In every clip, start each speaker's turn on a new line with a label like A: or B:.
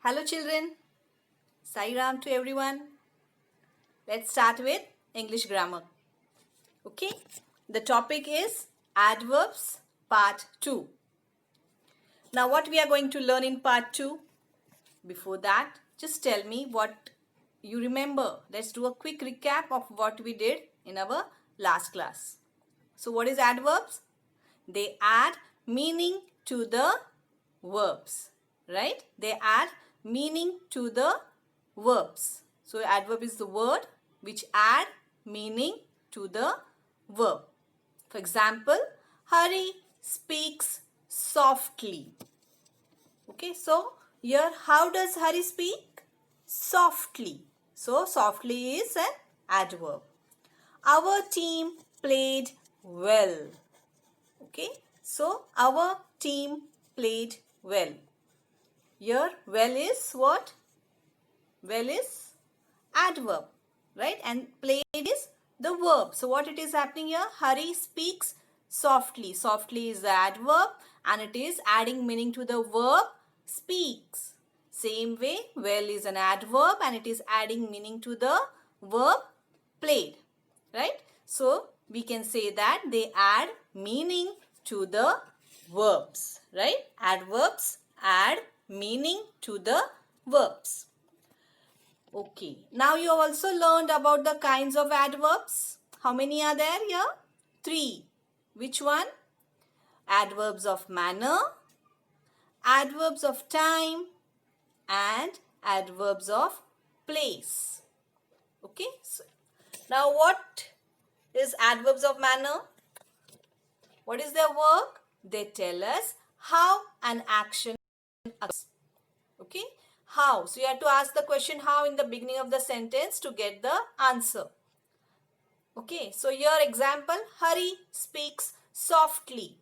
A: Hello children, Sai Ram to everyone. Let's start with English grammar. Okay, the topic is adverbs part 2. Now what we are going to learn in part 2? Before that, just tell me what you remember. Let's do a quick recap of what we did in our last class. So what is adverbs? They add meaning to the verbs, right? They add meaning to the verbs. So adverb is the word which add meaning to the verb. For example, Hari speaks softly. Okay, so here how does Hari speak? Softly. So softly is an adverb. Our team played well. Okay, so our team played well. Here well is what? Well is adverb, right? And played is the verb. So what it is happening here? Hari speaks softly. Softly is the adverb and it is adding meaning to the verb speaks. Same way, well is an adverb and it is adding meaning to the verb played, right? So we can say that they add meaning to the verbs, right? Adverbs add meaning to the verbs. Okay, now you have also learned about the kinds of adverbs. How many are there here? 3. Which one? Adverbs of manner, adverbs of time, and adverbs of place. Okay, so now what is adverbs of manner? What is their work? They tell us how an action occurs. Okay, how? So you have to ask the question how in the beginning of the sentence to get the answer. Okay, so your example, Hari speaks softly.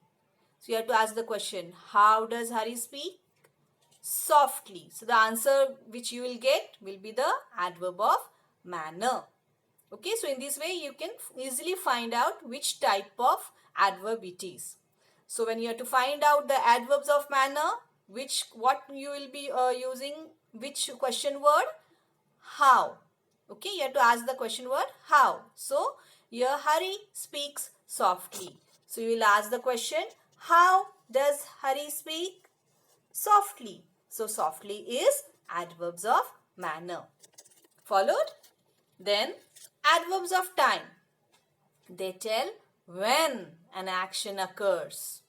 A: So you have to ask the question, how does Hari speak? Softly. So the answer which you will get will be the adverb of manner. Okay, so in this way you can easily find out which type of adverb it is. So when you have to find out the adverbs of manner, what you will be using, which question word? How. Okay, you have to ask the question word how. So here Hari speaks softly. So you will ask the question, how does Hari speak? Softly. So softly is adverbs of manner. Followed? Then adverbs of time. They tell when an action occurs.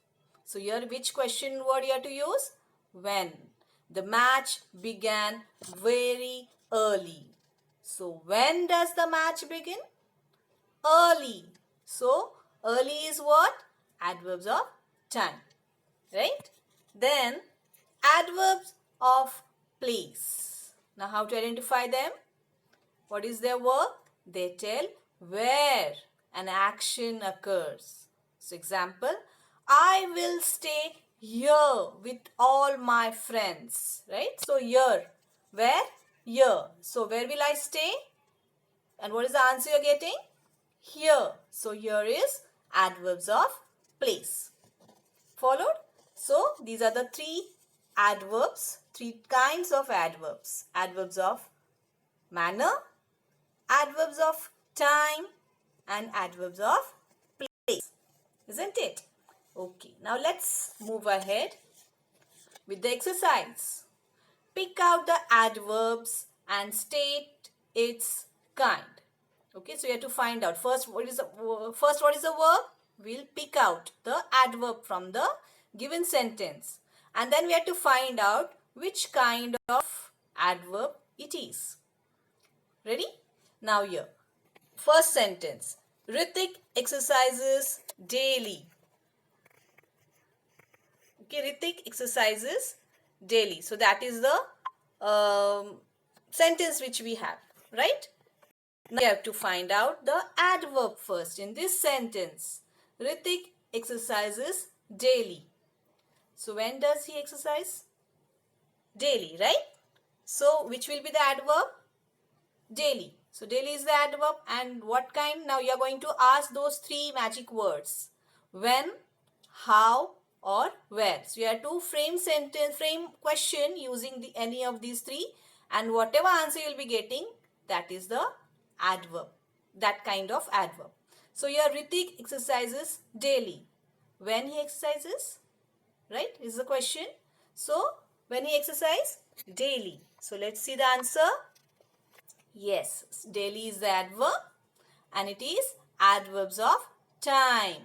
A: So here which question word you have to use? When. The match began very early. So when does the match begin? Early. So early is what? Adverbs of time. Right? Then adverbs of place. Now how to identify them? What is their work? They tell where an action occurs. So example, I will stay here with all my friends. Right? So here. Where? Here. So where will I stay? And what is the answer you're getting? Here. So here is adverbs of place. Followed? So these are the 3 adverbs, 3 kinds of adverbs. Adverbs of manner, adverbs of time, and adverbs of place. Isn't it? Okay, now let's move ahead with the exercise. Pick out the adverbs and state its kind. Okay, so you have to find out first what is the verb? We'll pick out the adverb from the given sentence. And then we have to find out which kind of adverb it is. Ready? Now here. First sentence. Hrithik exercises daily. Okay, Hrithik exercises daily. So that is the sentence which we have, right? Now we have to find out the adverb first in this sentence. Hrithik exercises daily. So when does he exercise? Daily, right? So which will be the adverb? Daily. So daily is the adverb and what kind? Now you are going to ask those 3 magic words. When, how or where. So you have to frame question using any of these three, and whatever answer you will be getting, that is the adverb, that kind of adverb. So your Hrithik exercises daily. When he exercises, right, is the question. So when he exercise, daily. So let's see the answer. Yes, daily is the adverb and it is adverbs of time,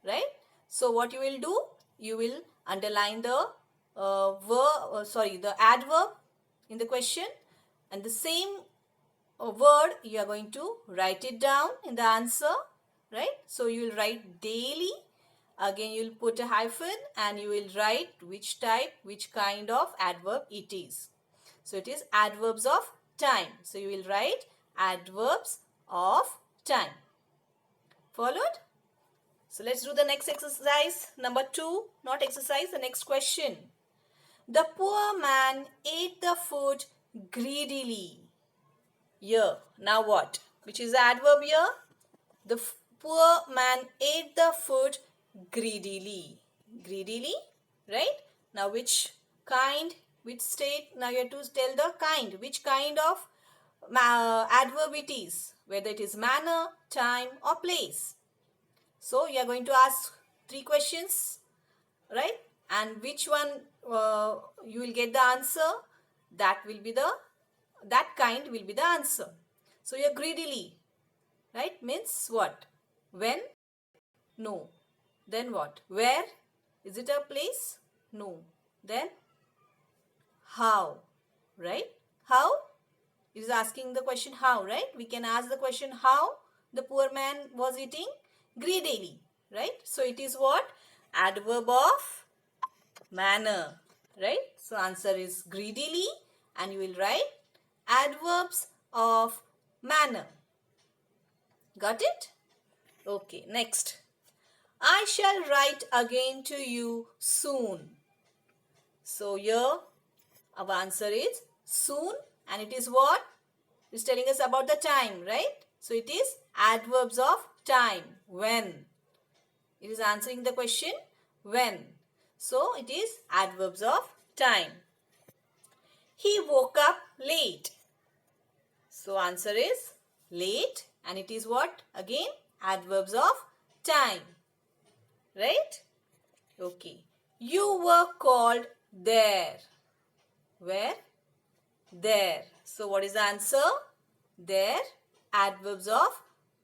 A: right? So what you will do, you will underline the the adverb in the question, and the same word you are going to write it down in the answer, right? So you will write daily, again you will put a hyphen and you will write which type, which kind of adverb it is. So it is adverbs of time. So you will write adverbs of time. Followed? So let's do the next exercise. Number 2, not exercise, the next question. The poor man ate the food greedily. Here, now what? Which is the adverb here? The poor man ate the food greedily. Greedily, right? Now which kind, which state? Now you have to tell the kind. Which kind of adverb it is? Whether it is manner, time or place. So you are going to ask 3 questions, right? And which one you will get the answer, that will be that kind will be the answer. So you're greedily, right, means what? When? No. Then what? Where? Is it a place? No. Then how? Right? How? It is asking the question how, right? We can ask the question how the poor man was eating greedily, right? So it is what? Adverb of manner, right? So answer is greedily and you will write adverbs of manner. Got it? Okay, next. I shall write again to you soon. So here our answer is soon, and it is what? It's telling us about the time, right? So it is adverbs of time. When? It is answering the question when. So it is adverbs of time. He woke up late. So answer is late, and it is what? Again, adverbs of time. Right? Okay. You were called there. Where? There. So what is the answer? There. Adverbs of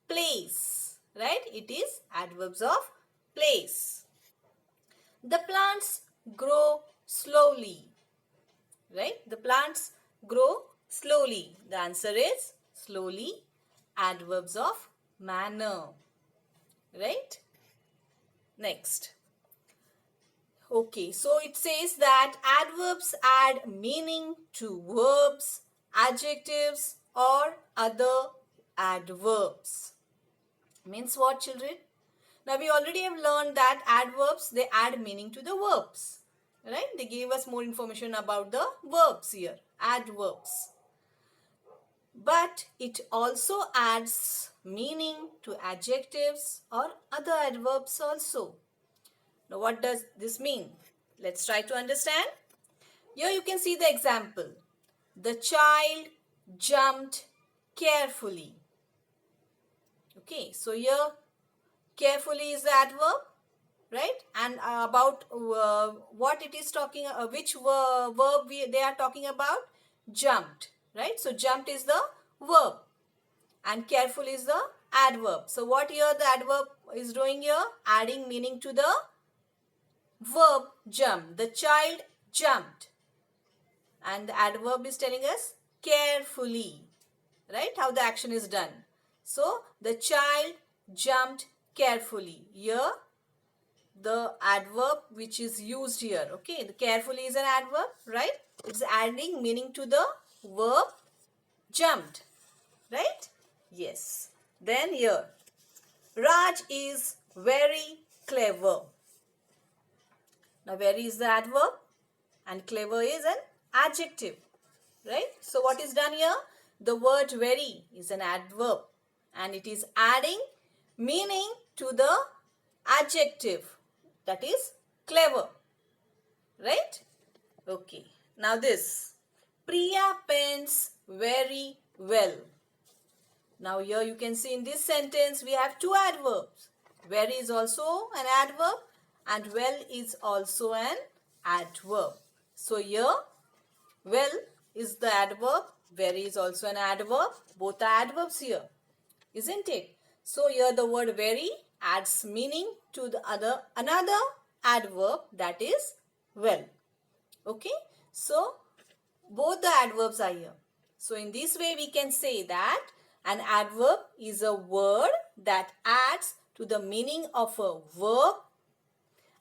A: place. Right? It is adverbs of place. The plants grow slowly. Right? The plants grow slowly. The answer is slowly. Adverbs of manner. Right? Next. Okay, so it says that adverbs add meaning to verbs, adjectives or other adverbs. Means what, children? Now we already have learned that adverbs, they add meaning to the verbs. Right? They gave us more information about the verbs here, adverbs. But it also adds meaning to adjectives or other adverbs also. Now what does this mean? Let's try to understand. Here you can see the example. The child jumped carefully. Okay, so here carefully is the adverb, right? And about what it is talking, which verb they are talking about? Jumped, right? So jumped is the verb and careful is the adverb. So what here the adverb is doing here? Adding meaning to the verb jump. The child jumped. And the adverb is telling us carefully, right? How the action is done. So the child jumped carefully. Here the adverb which is used here, okay, the carefully is an adverb, right? It's adding meaning to the verb jumped, right? Yes. Then here, Raj is very clever. Now very is the adverb and clever is an adjective, right? So what is done here? The word very is an adverb and it is adding meaning to the adjective, that is clever, right? Okay, now this. Priya paints very well. Now here you can see in this sentence we have two adverbs. Very is also an adverb and well is also an adverb. So here well is the adverb, very is also an adverb. Both are adverbs here, isn't it? So here the word very adds meaning to the another adverb, that is well. Okay, so both the adverbs are here. So in this way we can say that an adverb is a word that adds to the meaning of a verb,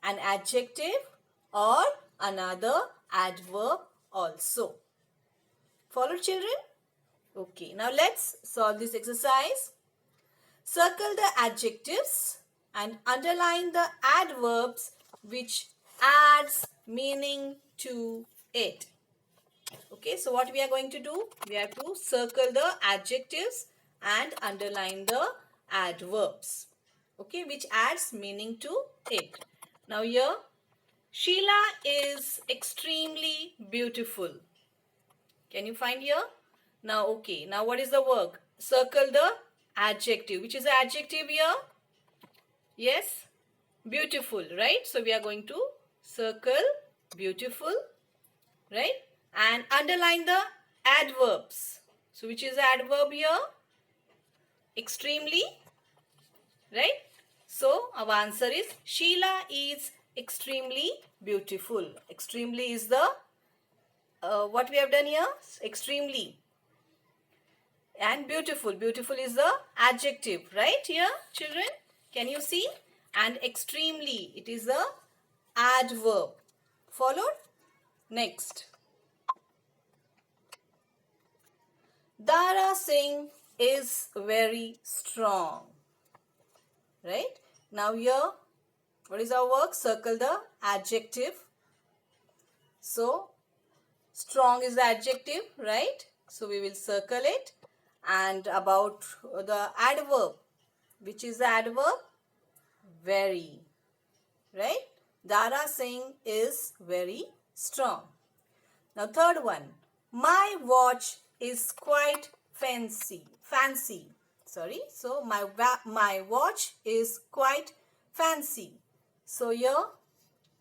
A: an adjective or another adverb also. Follow, children? Okay, now let's solve this exercise. Circle the adjectives and underline the adverbs which adds meaning to it. Okay, so what we are going to do? We have to circle the adjectives and underline the adverbs. Okay, which adds meaning to it. Now here, Sheila is extremely beautiful. Can you find here? Now, okay, now what is the work? Circle the adjective. Which is the adjective here? Yes, beautiful, right? So we are going to circle beautiful, right? And underline the adverbs. So which is the adverb here? Extremely, right? So our answer is Sheila is extremely beautiful. Extremely is the what we have done here? Extremely. And beautiful. Beautiful is the adjective, right here, children? Can you see? And extremely, it is the adverb. Followed? Next. Dara Singh is very strong. Right? Now here, what is our work? Circle the adjective. So, strong is the adjective, right? So, we will circle it. And about the adverb. Which is the adverb? Very. Right? Dara Singh is very strong. Now, third one. My watch is quite fancy. Sorry. So, my watch is quite fancy. So, here,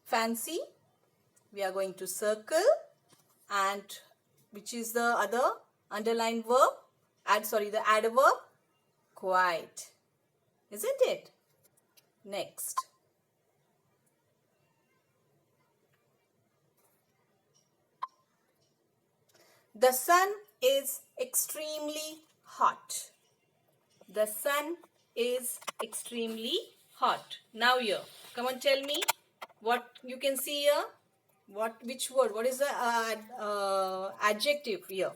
A: fancy, we are going to circle, and which is the other underlined verb? The adverb, quite. Isn't it? Next. The sun is extremely hot. The sun is extremely hot. Now here, come on, tell me what you can see here. Which word? What is the adjective here?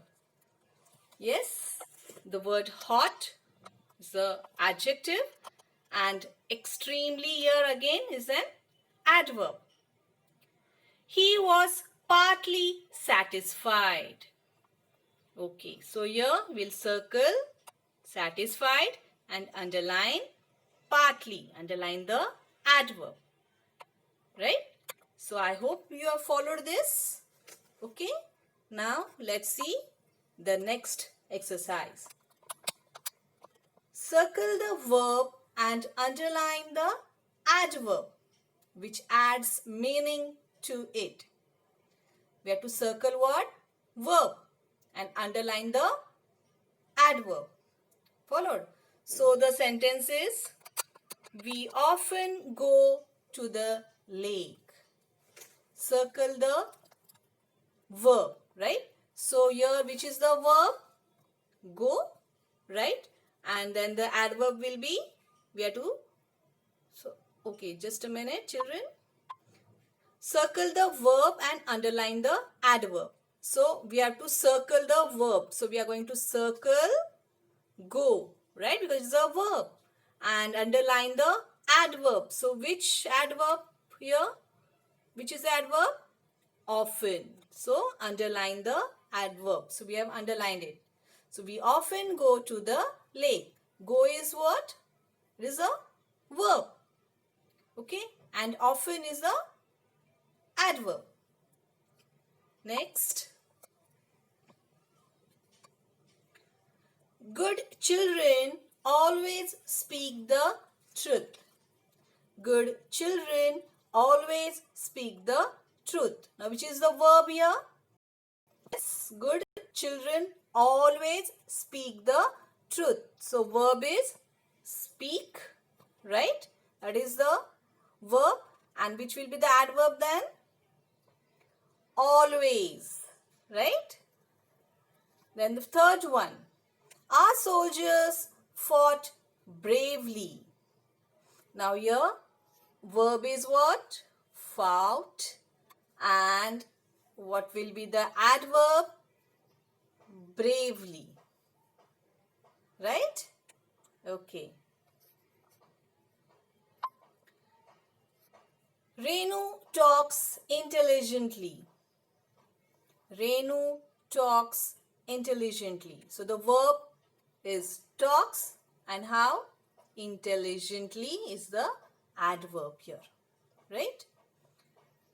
A: Yes, the word hot is the adjective, and extremely here again is an adverb. He was partly satisfied. Okay, so here we'll circle satisfied and underline partly. Underline the adverb. Right? So I hope you have followed this. Okay. Now let's see the next exercise. Circle the verb and underline the adverb which adds meaning to it. We have to circle what? Verb and underline the adverb. Followed? So the sentence is, we often go to the lake. Circle the verb, right? So here which is the verb? Go, right? And then the adverb will be, we have to, so okay, just a minute, children. Circle the verb and underline the adverb. So we have to circle the verb. So we are going to circle go, right? Because it's a verb. And underline the adverb. So which adverb here? Which is the adverb? Often. So underline the adverb. So we have underlined it. So we often go to the lake. Go is what? It is a verb. Okay. And often is a adverb. Next. Good children always speak the truth. Good children always speak the truth. Now, which is the verb here? Yes, good children always speak the truth. So, verb is speak, right? That is the verb. And which will be the adverb then? Always, right? Then the third one. Our soldiers fought bravely. Now here, verb is what? Fought. And what will be the adverb? Bravely. Right? Okay. Renu talks intelligently. Renu talks intelligently. So the verb is talks, and how? Intelligently is the adverb here. Right?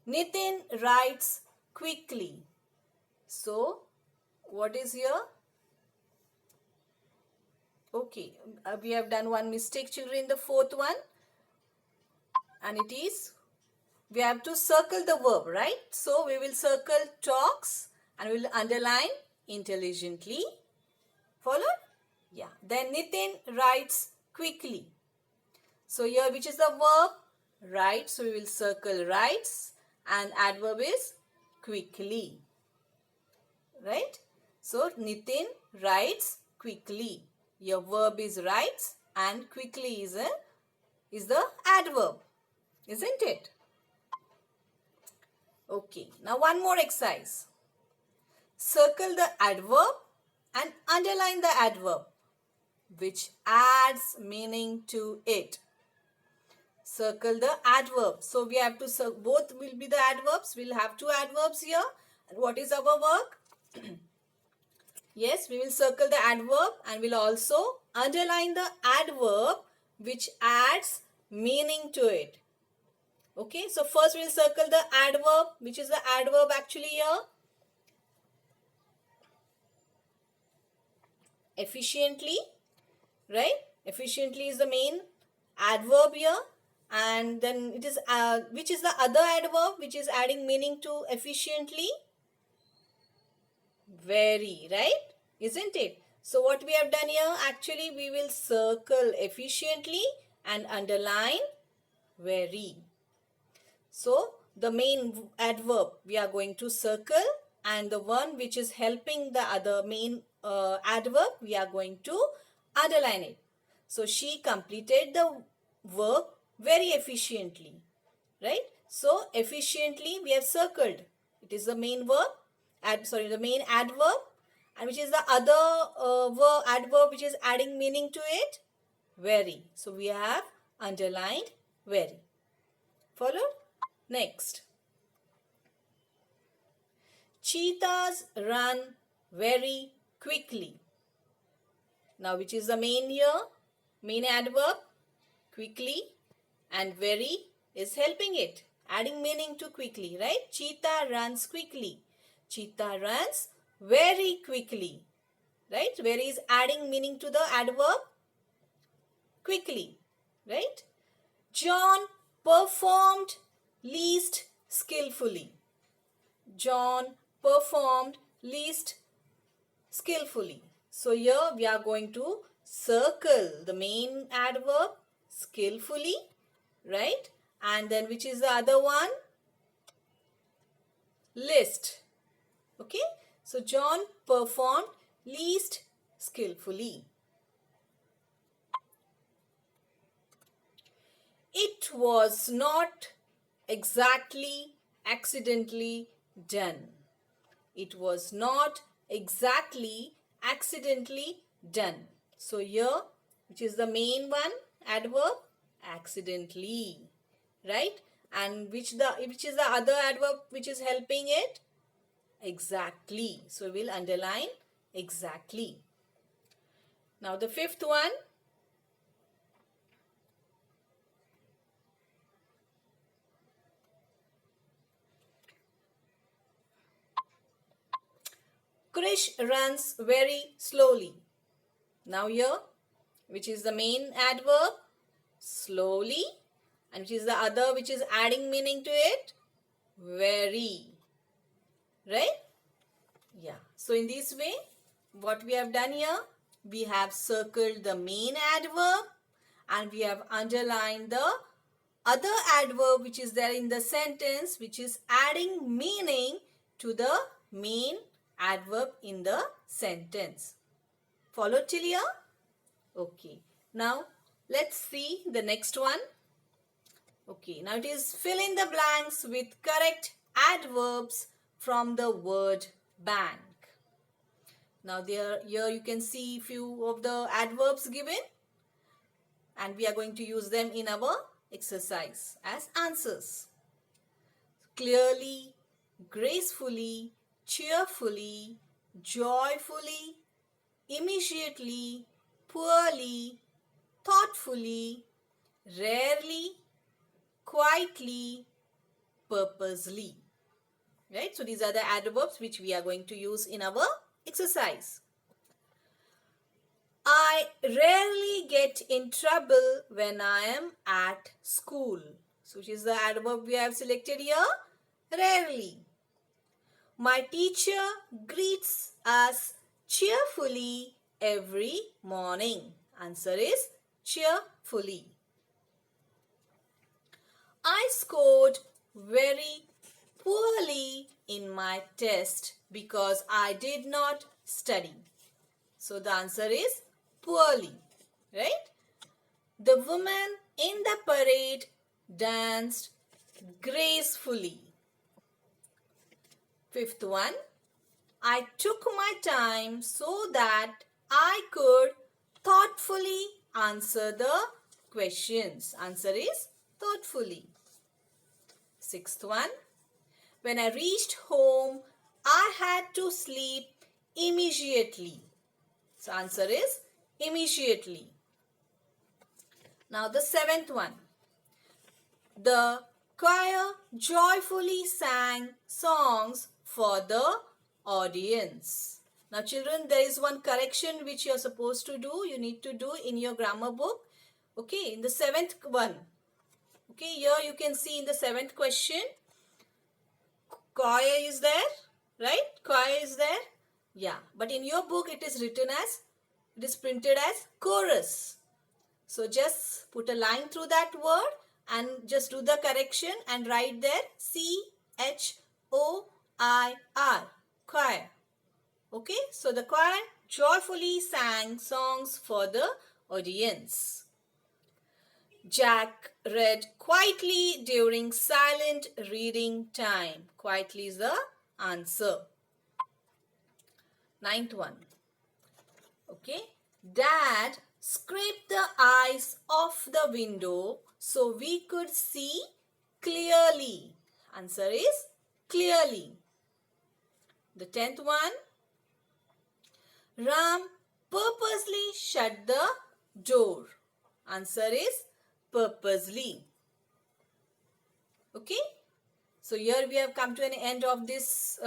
A: Nitin writes quickly. So what is here? Okay, we have done one mistake, children, in the fourth one. And it is, we have to circle the verb, right? So we will circle talks and we will underline intelligently. Followed? Yeah. Then Nitin writes quickly. So here, which is the verb? Write. So we will circle writes, and adverb is quickly. Right? So Nitin writes quickly. Your verb is writes and quickly is the adverb. Isn't it? Okay. Now one more exercise. Circle the adverb and underline the adverb which adds meaning to it. Circle the adverb. So we have to circle, both will be the adverbs. We'll have two adverbs here. And what is our work? Yes, we will circle the adverb and we'll also underline the adverb which adds meaning to it. Okay, so first we'll circle the adverb, which is the adverb actually here. Efficiently, right? Efficiently is the main adverb here. And then it is, which is the other adverb which is adding meaning to efficiently? Very, right? Isn't it? So what we have done here, actually we will circle efficiently and underline very. So the main adverb we are going to circle, and the one which is helping the other main adverb we are going to underline it. So she completed the work very efficiently, right? So efficiently we have circled. It is the main verb, the main adverb, and which is the other adverb which is adding meaning to it? Very. So we have underlined very. Followed? Next. Cheetahs run very quickly. Now which is the main here? Main adverb? Quickly, and very is helping it, adding meaning to quickly, right? Cheetah runs quickly. Cheetah runs very quickly, right? Very is adding meaning to the adverb quickly, right? John performed least skillfully. John performed least skillfully. So here we are going to circle the main adverb skillfully, right? And then which is the other one? Least. Okay. So John performed least skillfully. It was not exactly accidentally done. It was not exactly accidentally done. So here, which is the main one, adverb? Accidentally, right? And which is the other adverb which is helping it? Exactly. So we'll underline exactly. Now the fifth one. Krish runs very slowly. Now here, which is the main adverb? Slowly. And which is the other which is adding meaning to it? Very. Right? Yeah. So in this way, what we have done here, we have circled the main adverb and we have underlined the other adverb which is there in the sentence, which is adding meaning to the main adverb in the sentence. Follow till here? Okay. Now let's see the next one. Okay. Now it is fill in the blanks with correct adverbs from the word bank. Now here you can see few of the adverbs given and we are going to use them in our exercise as answers. Clearly, gracefully, cheerfully, joyfully, immediately, poorly, thoughtfully, rarely, quietly, purposely. Right? So these are the adverbs which we are going to use in our exercise. I rarely get in trouble when I am at school. So which is the adverb we have selected here? Rarely. My teacher greets us cheerfully every morning. Answer is cheerfully. I scored very poorly in my test because I did not study. So the answer is poorly, right? The woman in the parade danced gracefully. Fifth one, I took my time so that I could thoughtfully answer the questions. Answer is thoughtfully. Sixth one, when I reached home, I had to sleep immediately. So answer is immediately. Now the seventh one. The choir joyfully sang songs for the audience. Now children, there is one correction which you are supposed to do. You need to do in your grammar book. Okay, in the seventh one. Okay, here you can see in the seventh question. Choir is there, right? Choir is there. Yeah, but in your book it is written as, it is printed as chorus. So just put a line through that word and just do the correction and write there C-H-O-I-R, choir. Okay, so the choir joyfully sang songs for the audience. Jack read quietly during silent reading time. Quietly is the answer. Ninth one. Okay. Dad scraped the ice off the window so we could see clearly. Answer is clearly. The 10th one. Ram purposely shut the door. Answer is purposely. Okay. So here we have come to an end of this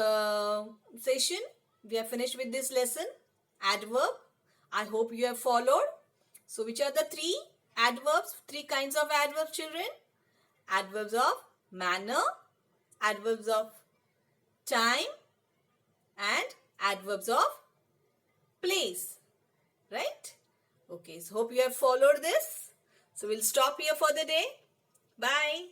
A: session. We have finished with this lesson. Adverb. I hope you have followed. So which are the three adverbs? Three kinds of adverbs, children. Adverbs of manner, adverbs of time, and adverbs of place. Right? Okay, so hope you have followed this. So we'll stop here for the day. Bye.